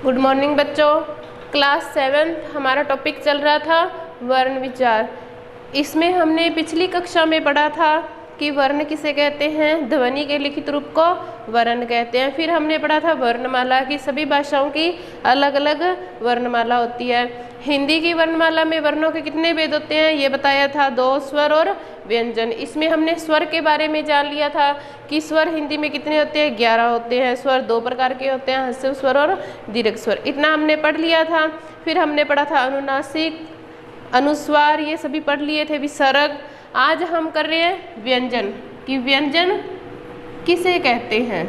Good morning बच्चों। Class 7 हमारा topic चल रहा था वर्ण विचार। इसमें हमने पिछली कक्षा में पढ़ा था कि वर्ण किसे कहते हैं, ध्वनि के लिखित रूप को वर्ण कहते हैं। फिर हमने पढ़ा था वर्णमाला की सभी भाषाओं की अलग अलग वर्णमाला होती है। हिंदी की वर्णमाला में वर्णों के कितने भेद होते हैं ये बताया था, 2 स्वर और व्यंजन। इसमें हमने स्वर के बारे में जान लिया था कि स्वर हिंदी में कितने होते हैं, 11 होते हैं। स्वर 2 प्रकार के होते हैं, ह्रस्व स्वर और दीर्घ स्वर। इतना हमने पढ़ लिया था। फिर हमने पढ़ा था अनुनासिक, अनुस्वार, ये सभी पढ़ लिए थे, विसर्ग। आज हम कर रहे हैं व्यंजन कि व्यंजन किसे कहते हैं।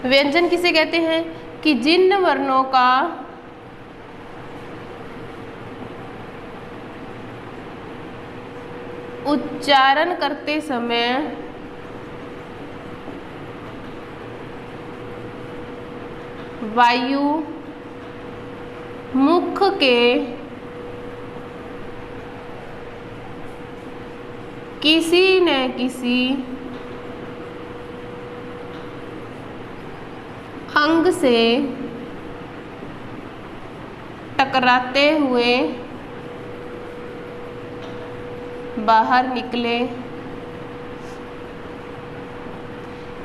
व्यंजन किसे कहते हैं कि जिन वर्णों का उच्चारण करते समय वायु मुख के किसी न किसी अंग से टकराते हुए बाहर निकले।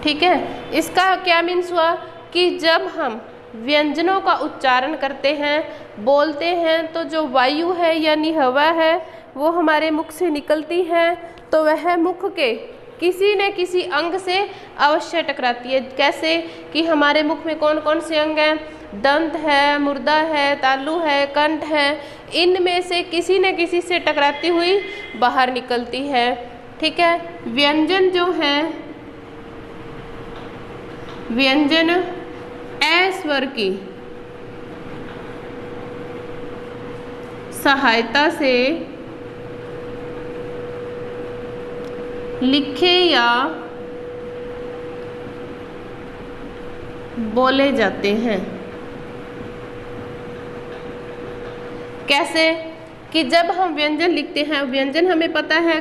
ठीक है, इसका क्या मीन्स हुआ कि जब हम व्यंजनों का उच्चारण करते हैं, बोलते हैं, तो जो वायु है यानी हवा है वो हमारे मुख से निकलती है, तो वह मुख के किसी न किसी अंग से अवश्य टकराती है। कैसे कि हमारे मुख में कौन कौन से अंग हैं, दंत है, मुर्दा है, तालु है, कंठ है, इनमें से किसी न किसी से टकराती हुई बाहर निकलती है। ठीक है, व्यंजन जो है, व्यंजन ए स्वर की सहायता से लिखे या बोले जाते हैं। कैसे कि जब हम व्यंजन लिखते हैं, व्यंजन हमें पता है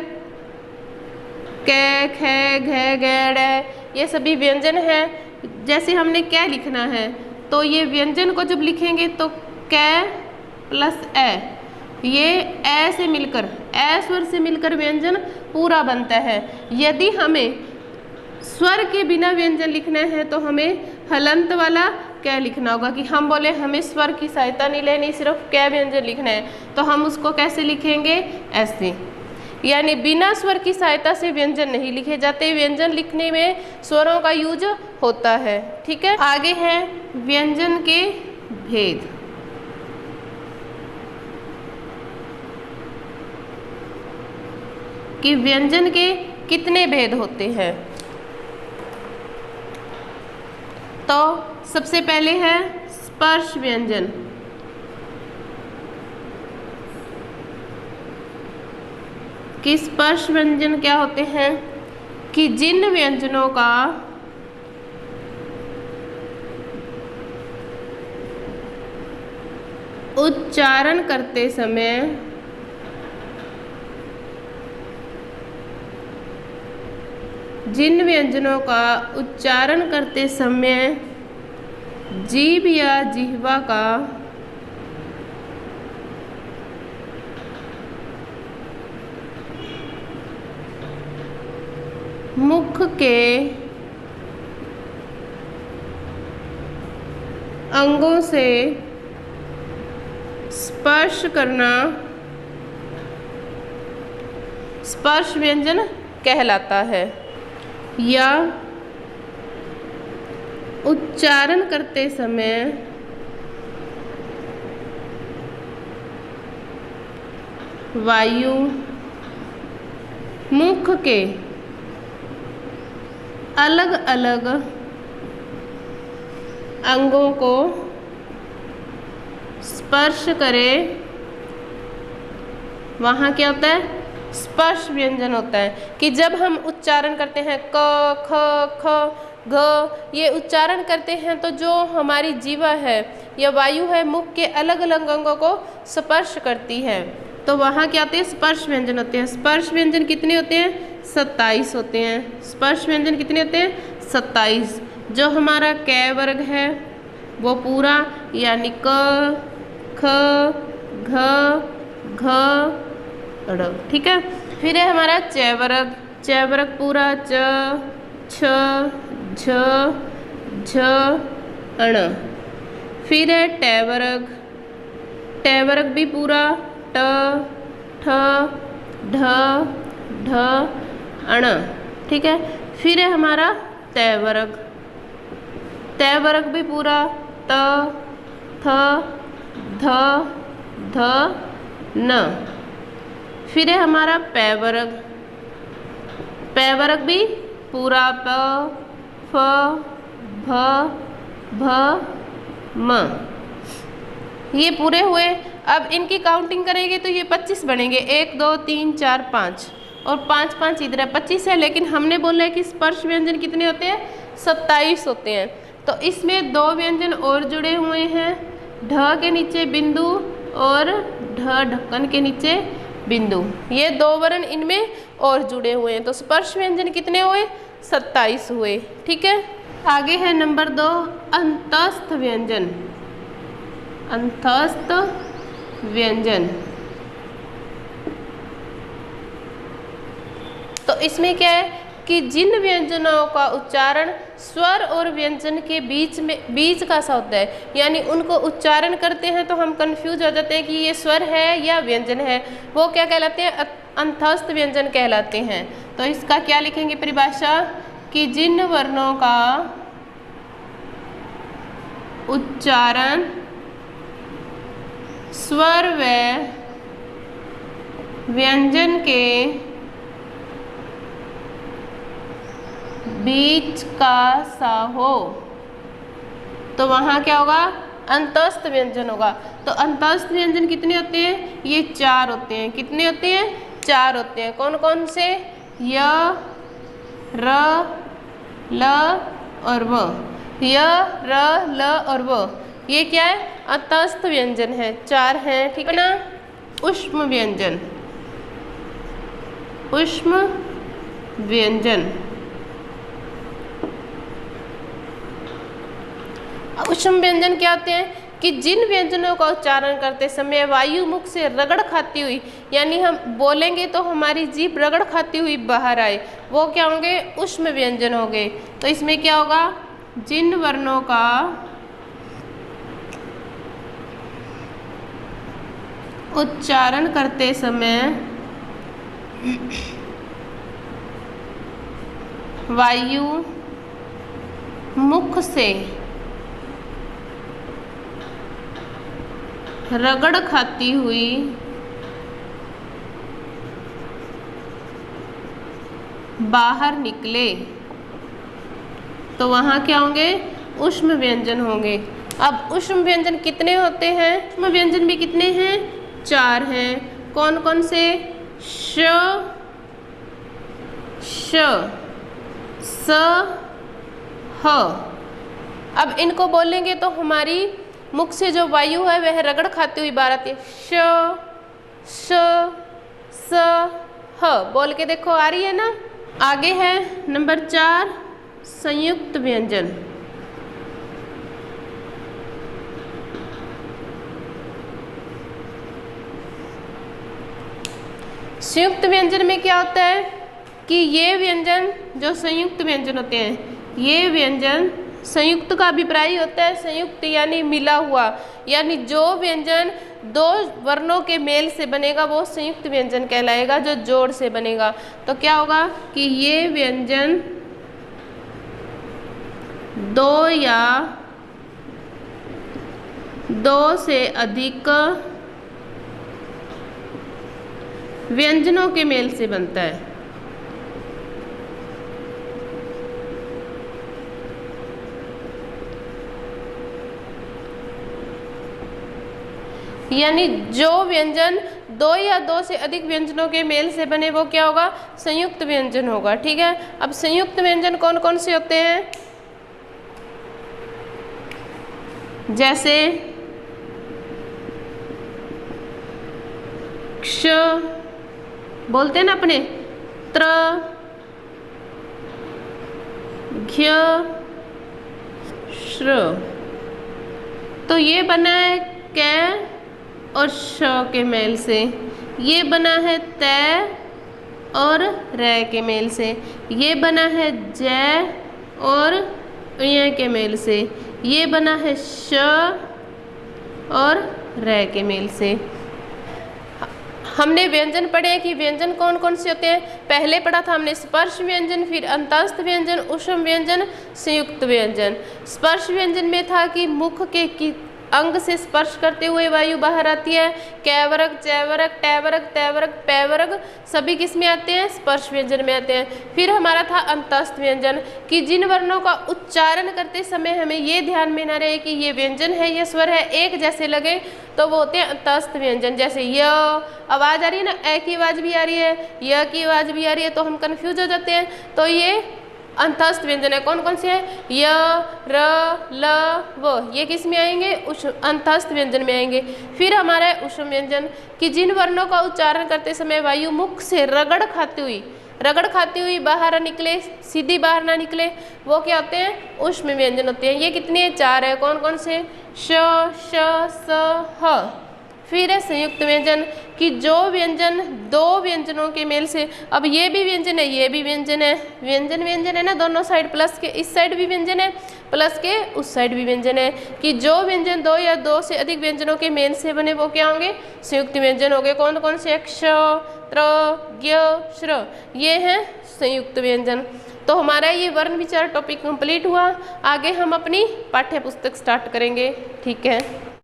कै, खे, घे, गैड़, ये सभी व्यंजन हैं। जैसे हमने क्या लिखना है तो ये व्यंजन को जब लिखेंगे तो कै प्लस ए, ये ए से मिलकर, ए स्वर से मिलकर व्यंजन पूरा बनता है। यदि हमें स्वर के बिना व्यंजन लिखना है तो हमें हलंत वाला कै लिखना होगा कि हम बोले हमें स्वर की सहायता नहीं लेनी, सिर्फ कै व्यंजन लिखना है, तो हम उसको कैसे लिखेंगे, ऐसे। यानी बिना स्वर की सहायता से व्यंजन नहीं लिखे जाते, व्यंजन लिखने में स्वरों का यूज होता है। ठीक है, आगे है व्यंजन के भेद। कि व्यंजन के कितने भेद होते हैं। तो सबसे पहले है स्पर्श व्यंजन। कि स्पर्श व्यंजन क्या होते हैं कि जिन व्यंजनों का उच्चारण करते समय जिन व्यंजनों का उच्चारण करते समय जीभ या जिह्वा का मुख के अंगों से स्पर्श करना स्पर्श व्यंजन कहलाता है। या उच्चारण करते समय वायु मुख के अलग अलग अंगों को स्पर्श करे, वहाँ क्या होता है, स्पर्श व्यंजन होता है। कि जब हम उच्चारण करते हैं क, ख, ख, घ, ये उच्चारण करते हैं तो जो हमारी जीवा है या वायु है मुख के अलग अलग अंगों को स्पर्श करती है, तो वहाँ क्या होते हैं, स्पर्श व्यंजन होते हैं। स्पर्श व्यंजन कितने होते हैं, 27 होते हैं। स्पर्श व्यंजन कितने होते हैं, 27। जो हमारा कै वर्ग है वो पूरा, यानी क ख घ घ ड़, ठीक है। फिर है हमारा चै वर्ग पूरा, च छ झ झ ण। फिर है टै वर्ग भी पूरा, ट ठ ढ ढ ण, ठीक है। फिर है हमारा तै वर्ग भी पूरा, त थ ध ध न। फिर है हमारा पै वर्ग भी पूरा, प फ भ भ म। ये पूरे हुए। अब इनकी काउंटिंग करेंगे तो ये 25 बनेंगे, 1 2 3 4 5 और 5 5 इधर है, 25 है। लेकिन हमने बोला है कि स्पर्श व्यंजन कितने होते हैं, 27 होते हैं। तो इसमें 2 व्यंजन और जुड़े हुए हैं, ढ के नीचे बिंदु और ढ ढक्कन के नीचे बिंदु। ये 2 वर्ण इनमें और जुड़े हुए हैं। तो स्पर्श व्यंजन कितने हुए, 27 हुए, ठीक है। आगे है नंबर 2 अंतस्थ व्यंजन। अंतस्थ व्यंजन, तो इसमें क्या है कि जिन व्यंजनों का उच्चारण स्वर और व्यंजन के बीच का सा होता है, यानी उनको उच्चारण करते हैं तो हम कंफ्यूज हो जाते हैं कि ये स्वर है या व्यंजन है, वो क्या कहलाते हैं, अंतस्थ व्यंजन कहलाते हैं। तो इसका क्या लिखेंगे परिभाषा, कि जिन वर्णों का उच्चारण स्वर व व्यंजन के बीच का सा हो, तो वहाँ क्या होगा, अंतस्थ व्यंजन होगा। तो अंतस्थ व्यंजन कितने होते हैं, ये 4 होते हैं। कितने होते हैं, 4 होते हैं। कौन कौन से, य र ल और व। य र ल और व, ये क्या है, अंतस्थ व्यंजन है, 4 हैं, ठीक है ना। ऊष्म व्यंजन, ऊष्म व्यंजन, ऊष्म व्यंजन क्या होते हैं कि जिन व्यंजनों का उच्चारण करते समय वायु मुख से रगड़ खाती हुई, यानी हम बोलेंगे तो हमारी जीभ रगड़ खाती हुई बाहर आए, वो क्या होंगे, ऊष्म व्यंजन होंगे। तो इसमें क्या होगा, जिन वर्णों का उच्चारण करते समय वायु मुख से रगड़ खाती हुई बाहर निकले, तो वहाँ क्या होंगे, ऊष्म व्यंजन होंगे। अब ऊष्म व्यंजन कितने होते हैं, ऊष्म व्यंजन भी कितने हैं, 4 हैं। कौन कौन से, श श स ह। अब इनको बोलेंगे तो हमारी मुख से जो वायु है वह रगड़ खाती हुई बाहर आती है, श श स ह। बोल के देखो, आ रही है ना। आगे है नंबर 4 संयुक्त व्यंजन। संयुक्त व्यंजन में क्या होता है कि ये व्यंजन जो संयुक्त व्यंजन होते हैं, ये व्यंजन संयुक्त का अभिप्राय होता है, संयुक्त यानी मिला हुआ, यानी जो व्यंजन 2 वर्णों के मेल से बनेगा वो संयुक्त व्यंजन कहलाएगा, जो जोड़ से बनेगा। तो क्या होगा कि ये व्यंजन 2 या 2 से अधिक व्यंजनों के मेल से बनता है। यानी जो व्यंजन 2 या 2 से अधिक व्यंजनों के मेल से बने वो क्या होगा, संयुक्त व्यंजन होगा, ठीक है। अब संयुक्त व्यंजन कौन कौन से होते हैं, जैसे क्ष बोलते हैं ना अपने, त्र, घ्य, श्र। तो ये बना है कै और श के मेल से, ये बना है तै और रै के मेल से, ये बना है जै और य के मेल से, ये बना है श और रै के मेल से। हमने व्यंजन पढ़े कि व्यंजन कौन कौन से होते हैं। पहले पढ़ा था हमने स्पर्श व्यंजन, फिर अंतस्थ व्यंजन, ऊष्म व्यंजन, संयुक्त व्यंजन। स्पर्श व्यंजन में था कि मुख के अंग से स्पर्श करते हुए वायु बाहर आती है। कै वर्ग, चै वर्ग, टै वर्ग, तै वर्ग, पै वर्ग सभी किस में आते हैं? स्पर्श व्यंजन में आते हैं। फिर हमारा था अंतस्थ व्यंजन कि जिन वर्णों का उच्चारण करते समय हमें ये ध्यान में ना रहे कि ये व्यंजन है, ये स्वर है, एक जैसे लगे, तो वो होते हैं अंतस्थ व्यंजन। जैसे य आवाज़ आ रही है ना, ए की आवाज़ भी आ रही है, य की आवाज़ भी आ रही है, तो हम कन्फ्यूज हो जाते हैं। तो ये अंतस्थ व्यंजन है। कौन कौन से हैं? य, र, ल, व, ये किस में आएंगे? अंतस्थ व्यंजन में आएंगे। फिर हमारा है ऊष्म व्यंजन कि जिन वर्णों का उच्चारण करते समय वायु मुख से रगड़ खाती हुई बाहर निकले, सीधी बाहर ना निकले, वो क्या होते हैं? ऊष्म व्यंजन होते हैं। ये कितने हैं? 4 है। कौन कौन से? श, श, स, ह। फिर है संयुक्त व्यंजन कि जो व्यंजन दो व्यंजनों के मेल से, अब ये भी व्यंजन है, ये भी व्यंजन है, व्यंजन है ना दोनों साइड, प्लस के इस साइड भी व्यंजन है, प्लस के उस साइड भी व्यंजन है, कि जो व्यंजन दो या दो से अधिक व्यंजनों के मेल से बने वो क्या होंगे? संयुक्त व्यंजन हो गए। कौन कौन से? क्ष, त्र, ज्ञ, श्र, ये हैं संयुक्त व्यंजन। तो हमारा ये वर्ण विचार टॉपिक कंप्लीट हुआ। आगे हम अपनी पाठ्य पुस्तक स्टार्ट करेंगे। ठीक है।